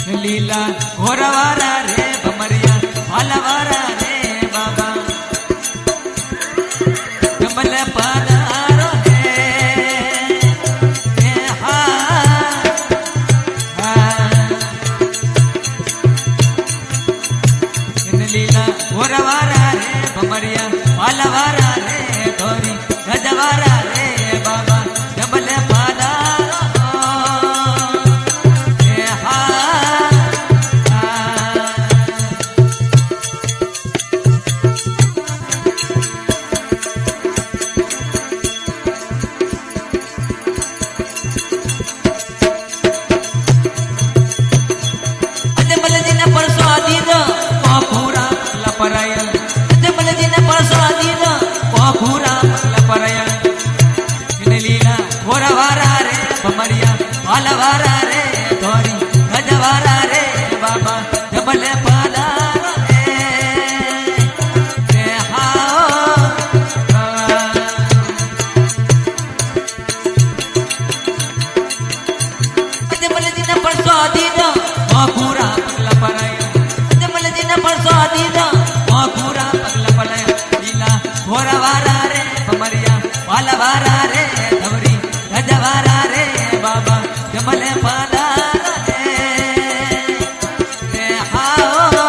लीला घोरवारा रे भमरिया वालवारा रे बाबा जमल पधारो हे हा लीला घोरवारा रे भमरिया वालवारा रे धोरी गजवारा रे बाबा जमल पधारो हे हा वालवारा रे धोरी गजवारा रे बाबा जमल पधारो हे हाओ जमल दिन परसों दिन पूरा पगला पराया जमल दिन परसों दिन पूरा पगला पराया लीला घोरवारा रे भमरिया वालवारा रे धोरी गजवारा रे बाबा जमल पधारो हे हाओ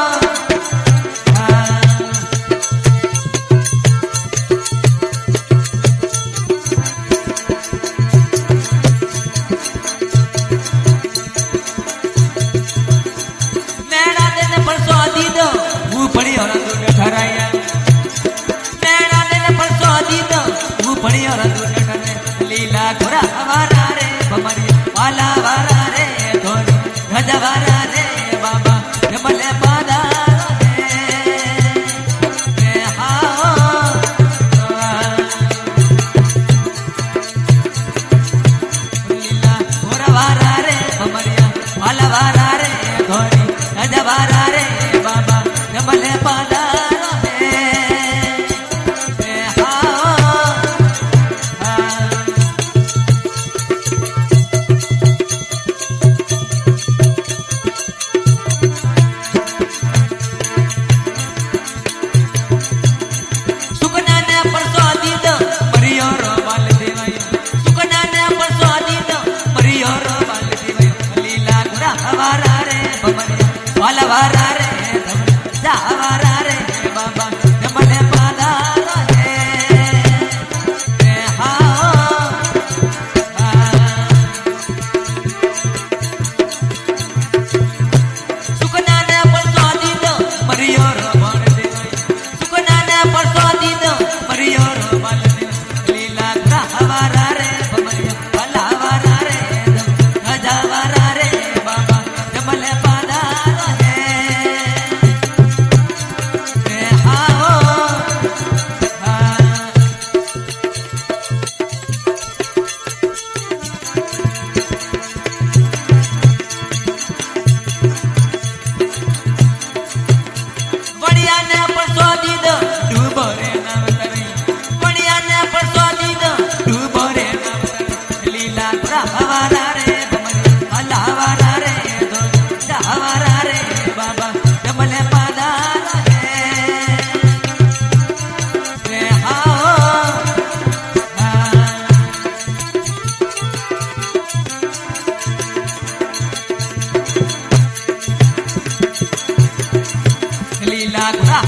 नैना दिन परसों दीद वो पड़ी और दूर ठहराया नैना दिन परसों दीद वो पड़ी और दूर ठहराया लीला घोरा हमारा रे भमरिया वालवारा रे धोरी गजवारा रे बाबा जमल पधारो हे हाओ लीला घोरवारा रे भमरिया वालवारा रे धोरी गजवारा रे बाबा जमल पधारो हे हाओ वालवारा रे जावारा रे बाबा जमल पधारो हे हाओ सुकना ने परसों दिन मरियो रो बाल देवाई सुकना ने परसों दिन मरियो रो बाल देवाई लीला जावारा रे भमरिया वालवारा रे गजवारा रे बाबा जमल पधारो हे हाओ बढ़िया ने परसों दीद डूबो रे नाम तरी बढ़िया ने परसों दीद डूबो रे नाम तरी लीला घोरवारा रे भमरिया वालवारा रे धोरी गजवारा रे बाबा जमल पधारो हे हाओ लीला घोरा